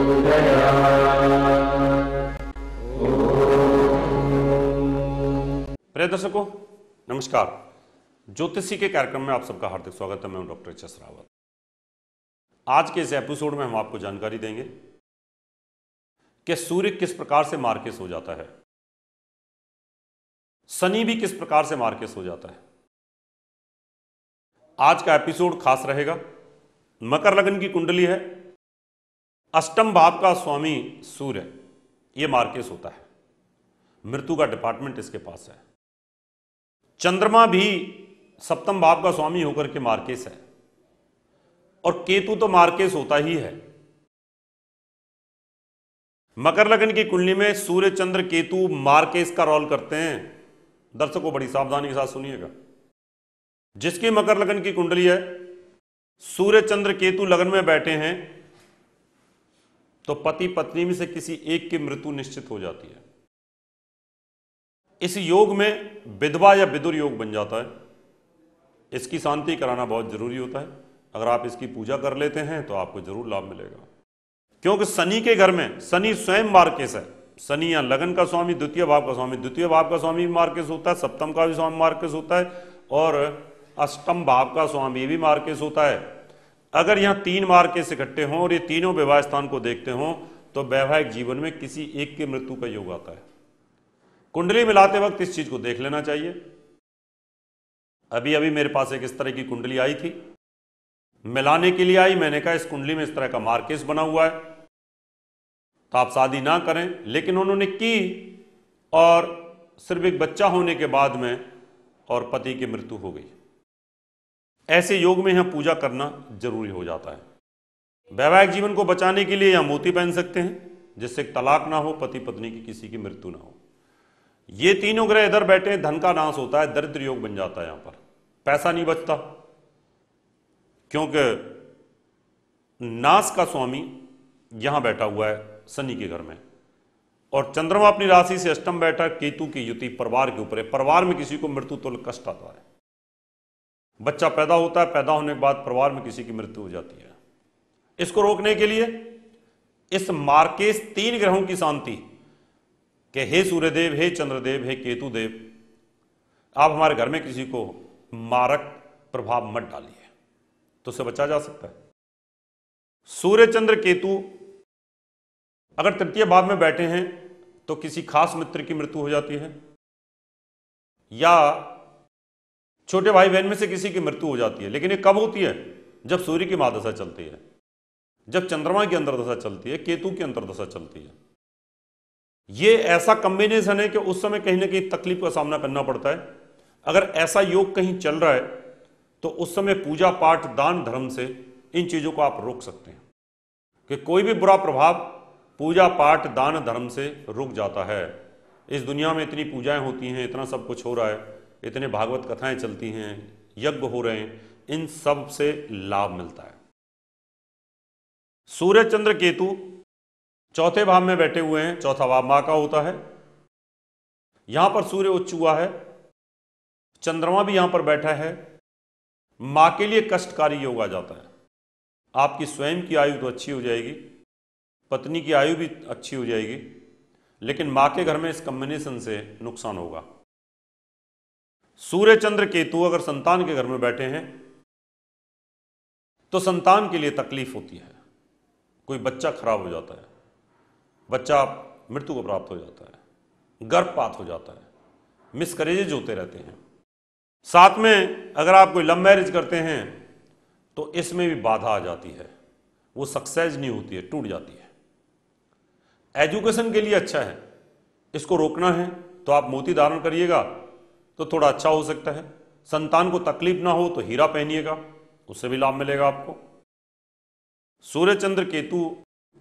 प्रिय दर्शकों नमस्कार। ज्योतिषी के कार्यक्रम में आप सबका हार्दिक स्वागत है। मैं हूं डॉक्टर एच एस रावत। आज के इस एपिसोड में हम आपको जानकारी देंगे कि सूर्य किस प्रकार से मार्केस हो जाता है, शनि भी किस प्रकार से मार्केस हो जाता है। आज का एपिसोड खास रहेगा। मकर लग्न की कुंडली है, अष्टम भाव का स्वामी सूर्य यह मार्केस होता है, मृत्यु का डिपार्टमेंट इसके पास है। चंद्रमा भी सप्तम भाव का स्वामी होकर के मार्केस है और केतु तो मार्केस होता ही है। मकर लग्न की कुंडली में सूर्य चंद्र केतु मार्केस का रोल करते हैं। दर्शकों बड़ी सावधानी के साथ सुनिएगा। जिसकी मकर लग्न की कुंडली है, सूर्य चंद्र केतु लग्न में बैठे हैं, तो पति पत्नी में से किसी एक की मृत्यु निश्चित हो जाती है। इस योग में विधवा या विदुर योग बन जाता है। इसकी शांति कराना बहुत जरूरी होता है। अगर आप इसकी पूजा कर लेते हैं तो आपको जरूर लाभ मिलेगा, क्योंकि शनि के घर में शनि स्वयं मार्केस है। शनि या लगन का स्वामी, द्वितीय भाव का स्वामी, द्वितीय भाव का स्वामी भी मार्केस होता है, सप्तम का भी स्वामी मार्केस होता है और अष्टम भाव का स्वामी भी मार्केस होता है। अगर यहां तीन मार्केस इकट्ठे हों और ये तीनों विवाह स्थान को देखते हों तो वैवाहिक जीवन में किसी एक की मृत्यु का योग आता है। कुंडली मिलाते वक्त इस चीज को देख लेना चाहिए। अभी अभी मेरे पास एक इस तरह की कुंडली आई थी, मिलाने के लिए आई। मैंने कहा इस कुंडली में इस तरह का मार्केस बना हुआ है तो आप शादी ना करें, लेकिन उन्होंने की और सिर्फ एक बच्चा होने के बाद में और पति की मृत्यु हो गई। ऐसे योग में यहां पूजा करना जरूरी हो जाता है। वैवाहिक जीवन को बचाने के लिए यहां मोती पहन सकते हैं, जिससे तलाक ना हो, पति पत्नी की किसी की मृत्यु ना हो। ये तीनों ग्रह इधर बैठे, धन का नाश होता है, दरिद्र योग बन जाता है। यहां पर पैसा नहीं बचता, क्योंकि नाश का स्वामी यहां बैठा हुआ है शनि के घर में, और चंद्रमा अपनी राशि से अष्टम बैठा। केतु की युति परिवार के ऊपर है। परिवार में किसी को मृत्यु तुल्य कष्ट आता है। बच्चा पैदा होता है, पैदा होने के बाद परिवार में किसी की मृत्यु हो जाती है। इसको रोकने के लिए इस मार्केस तीन ग्रहों की शांति कि हे सूर्यदेव, हे चंद्रदेव, हे केतु देव, आप हमारे घर में किसी को मारक प्रभाव मत डालिए, तो उसे बचा जा सकता है। सूर्य चंद्र केतु अगर तृतीय भाव में बैठे हैं तो किसी खास मित्र की मृत्यु हो जाती है, या छोटे भाई बहन में से किसी की मृत्यु हो जाती है। लेकिन ये कब होती है? जब सूर्य की महादशा चलती है, जब चंद्रमा की अंतर्दशा चलती है, केतु की अंतर्दशा चलती है। ये ऐसा कॉम्बिनेशन है कि उस समय कहीं ना कहीं तकलीफ का सामना करना पड़ता है। अगर ऐसा योग कहीं चल रहा है तो उस समय पूजा पाठ दान धर्म से इन चीजों को आप रोक सकते हैं, कि कोई भी बुरा प्रभाव पूजा पाठ दान धर्म से रुक जाता है। इस दुनिया में इतनी पूजाएं होती हैं, इतना सब कुछ हो रहा है, इतने भागवत कथाएं चलती हैं, यज्ञ हो रहे हैं, इन सब से लाभ मिलता है। सूर्य चंद्र केतु चौथे भाव में बैठे हुए हैं। चौथा भाव मां का होता है। यहां पर सूर्य उच्च हुआ है, चंद्रमा भी यहां पर बैठा है। मां के लिए कष्टकारी योग आ जाता है। आपकी स्वयं की आयु तो अच्छी हो जाएगी, पत्नी की आयु भी अच्छी हो जाएगी, लेकिन मां के घर में इस कॉम्बिनेशन से नुकसान होगा। सूर्य चंद्र केतु अगर संतान के घर में बैठे हैं तो संतान के लिए तकलीफ होती है। कोई बच्चा खराब हो जाता है, बच्चा मृत्यु को प्राप्त हो जाता है, गर्भपात हो जाता है, मिसकरेजेज होते रहते हैं। साथ में अगर आप कोई लव मैरिज करते हैं तो इसमें भी बाधा आ जाती है, वो सक्सेस नहीं होती है, टूट जाती है। एजुकेशन के लिए अच्छा है, इसको रोकना है तो आप मोती धारण करिएगा तो थोड़ा अच्छा हो सकता है। संतान को तकलीफ ना हो तो हीरा पहनिएगा, उससे भी लाभ मिलेगा आपको। सूर्य चंद्र केतु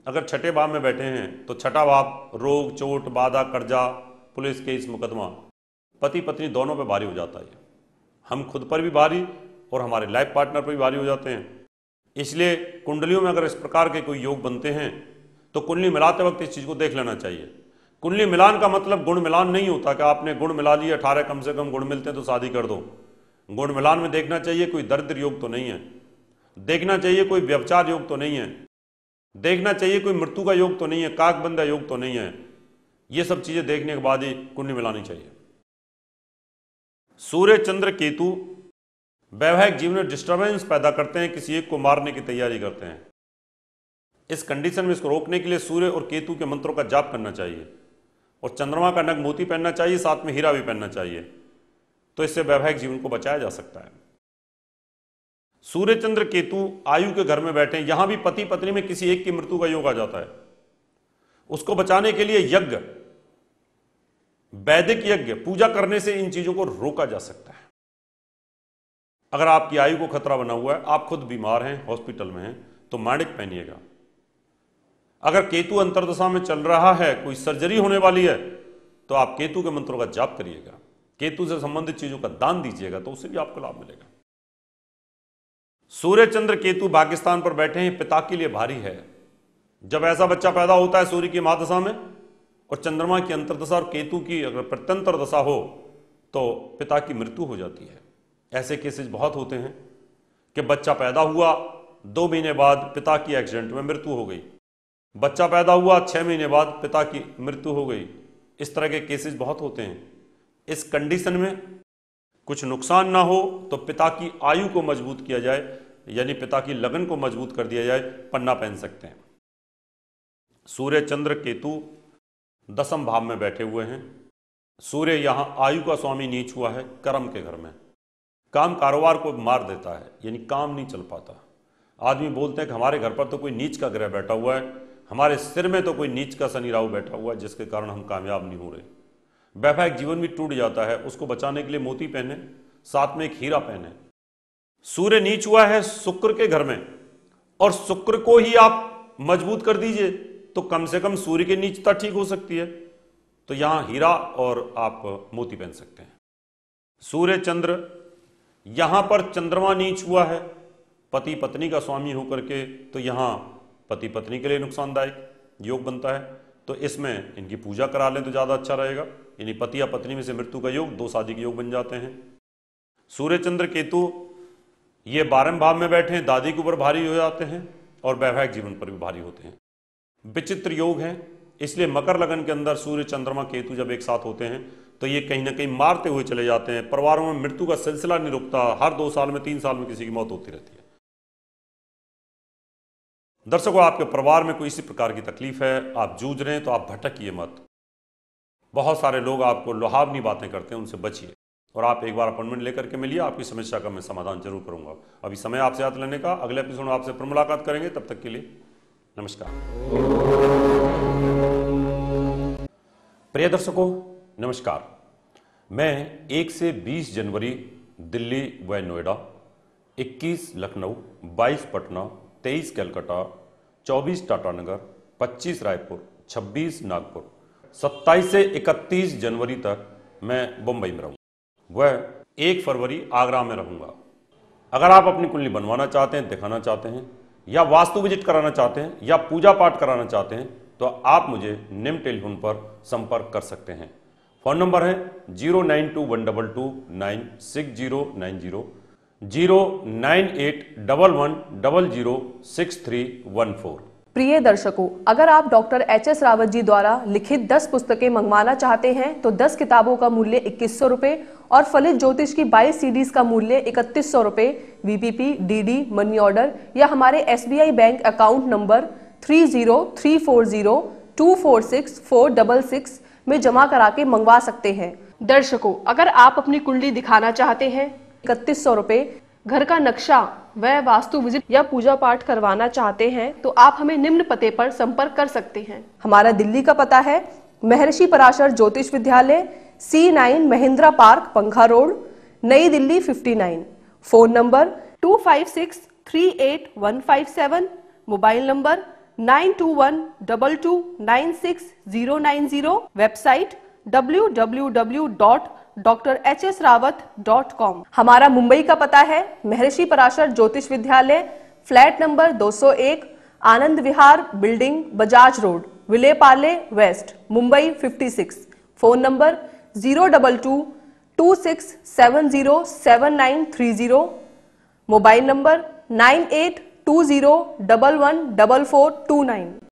अगर छठे भाव में बैठे हैं तो छठा भाव रोग, चोट, बाधा, कर्जा, पुलिस केस, मुकदमा, पति पत्नी दोनों पे भारी हो जाता है। हम खुद पर भी भारी और हमारे लाइफ पार्टनर पर भी भारी हो जाते हैं। इसलिए कुंडलियों में अगर इस प्रकार के कोई योग बनते हैं तो कुंडली मिलाते वक्त इस चीज को देख लेना चाहिए। कुंडली मिलान का मतलब गुण मिलान नहीं होता कि आपने गुण मिला लिए, 18 कम से कम गुण मिलते हैं तो शादी कर दो। गुण मिलान में देखना चाहिए कोई दरिद्र योग तो नहीं है, देखना चाहिए कोई व्यभिचार योग तो नहीं है, देखना चाहिए कोई मृत्यु का योग तो नहीं है, काकबंदा योग तो नहीं है। ये सब चीजें देखने के बाद ही कुंडली मिलानी चाहिए। सूर्य चंद्र केतु वैवाहिक जीवन में डिस्टर्बेंस पैदा करते हैं, किसी एक को मारने की तैयारी करते हैं। इस कंडीशन में इसको रोकने के लिए सूर्य और केतु के मंत्रों का जाप करना चाहिए और चंद्रमा का नग मोती पहनना चाहिए, साथ में हीरा भी पहनना चाहिए, तो इससे वैवाहिक जीवन को बचाया जा सकता है। सूर्य चंद्र केतु आयु के घर में बैठे, यहां भी पति पत्नी में किसी एक की मृत्यु का योग आ जाता है। उसको बचाने के लिए यज्ञ, वैदिक यज्ञ, पूजा करने से इन चीजों को रोका जा सकता है। अगर आपकी आयु को खतरा बना हुआ है, आप खुद बीमार हैं, हॉस्पिटल में हैं, तो माणिक पहनिएगा। अगर केतु अंतर्दशा में चल रहा है, कोई सर्जरी होने वाली है, तो आप केतु के मंत्रों का जाप करिएगा, केतु से संबंधित चीजों का दान दीजिएगा, तो उससे भी आपको लाभ मिलेगा। सूर्य चंद्र केतु भाग्यस्थान पर बैठे हैं, पिता के लिए भारी है। जब ऐसा बच्चा पैदा होता है सूर्य की महादशा में और चंद्रमा की अंतर्दशा और केतु की अगर प्रत्यंतर दशा हो, तो पिता की मृत्यु हो जाती है। ऐसे केसेस बहुत होते हैं कि बच्चा पैदा हुआ, 2 महीने बाद पिता की एक्सीडेंट में मृत्यु हो गई, बच्चा पैदा हुआ 6 महीने बाद पिता की मृत्यु हो गई। इस तरह के केसेस बहुत होते हैं। इस कंडीशन में कुछ नुकसान ना हो तो पिता की आयु को मजबूत किया जाए, यानी पिता की लगन को मजबूत कर दिया जाए, पन्ना पहन सकते हैं। सूर्य चंद्र केतु दसम भाव में बैठे हुए हैं। सूर्य यहां आयु का स्वामी नीच हुआ है, कर्म के घर में। काम कारोबार को मार देता है, यानी काम नहीं चल पाता। आदमी बोलते हैं कि हमारे घर पर तो कोई नीच का ग्रह बैठा हुआ है, हमारे सिर में तो कोई नीच का शनि राहु बैठा हुआ है, जिसके कारण हम कामयाब नहीं हो रहे। वैवाहिक जीवन भी टूट जाता है। उसको बचाने के लिए मोती पहने, साथ में एक हीरा पहने। सूर्य नीच हुआ है शुक्र के घर में, और शुक्र को ही आप मजबूत कर दीजिए तो कम से कम सूर्य की नीचता ठीक हो सकती है। तो यहां हीरा और आप मोती पहन सकते हैं। सूर्य चंद्र, यहां पर चंद्रमा नीच हुआ है पति पत्नी का स्वामी होकर के, तो यहां पति पत्नी के लिए नुकसानदायक योग बनता है। तो इसमें इनकी पूजा करा लें तो ज्यादा अच्छा रहेगा, यानी पति या पत्नी में से मृत्यु का योग 2 शादी के योग बन जाते हैं। सूर्य चंद्र केतु ये 12वें भाव में बैठे हैं, दादी के ऊपर भारी हो जाते हैं और वैवाहिक जीवन पर भी भारी होते हैं। विचित्र योग हैं, इसलिए मकर लगन के अंदर सूर्य चंद्रमा केतु जब एक साथ होते हैं तो ये कहीं ना कहीं मारते हुए चले जाते हैं। परिवारों में मृत्यु का सिलसिला नहीं रुकता, हर 2 साल में 3 साल में किसी की मौत होती रहती है। दर्शकों, आपके परिवार में कोई इसी प्रकार की तकलीफ है, आप जूझ रहे हैं, तो आप भटकिए मत। बहुत सारे लोग आपको लुहावनी बातें करते हैं, उनसे बचिए और आप एक बार अपॉइंटमेंट लेकर के मिलिए, आपकी समस्या का मैं समाधान जरूर करूंगा। अभी समय आपसे हाथ लेने का, अगले एपिसोड में आपसे फिर मुलाकात करेंगे। तब तक के लिए नमस्कार। प्रिय दर्शकों, नमस्कार। मैं 1 से 20 जनवरी दिल्ली व नोएडा, 21 लखनऊ, 22 पटना, 23 कलकत्ता, 24 टाटानगर, 25 रायपुर, 26 नागपुर, 27 से 31 जनवरी तक मैं मुंबई में रहूँगा, वह 1 फरवरी आगरा में रहूँगा। अगर आप अपनी कुंडली बनवाना चाहते हैं, दिखाना चाहते हैं, या वास्तु विजिट कराना चाहते हैं, या पूजा पाठ कराना चाहते हैं, तो आप मुझे निम्न टेलीफोन पर संपर्क कर सकते हैं। फोन नंबर है 09212296090, 09811006314। प्रिय दर्शकों, अगर आप डॉक्टर HS रावत जी द्वारा लिखित 10 पुस्तकें मंगवाना चाहते हैं तो 10 किताबों का मूल्य 2100 रुपए और फलित ज्योतिष की 22 CDs का मूल्य 3100 रुपए VPP, DD, मनी ऑर्डर या हमारे SBI बैंक अकाउंट नंबर 303402464666 में जमा करा के मंगवा सकते हैं। दर्शकों, अगर आप अपनी कुंडली दिखाना चाहते हैं 3100 रुपए, घर का नक्शा व वास्तु विजिट या पूजा पाठ करवाना चाहते हैं तो आप हमें निम्न पते पर संपर्क कर सकते हैं। हमारा दिल्ली का पता है महर्षि पराशर ज्योतिष विद्यालय, C9 महिंद्रा पार्क, पंखा रोड, नई Delhi 59। Phone number 25638157, mobile number 9212296090, website www.drhsrawat.com। हमारा मुंबई का पता है महर्षि Parashar Jyotish Vidyalaya, flat number 201, Anand Vihar building, Bajaj road, Vile Parle west, Mumbai 56। Phone number 02226707930, mobile number 20111449।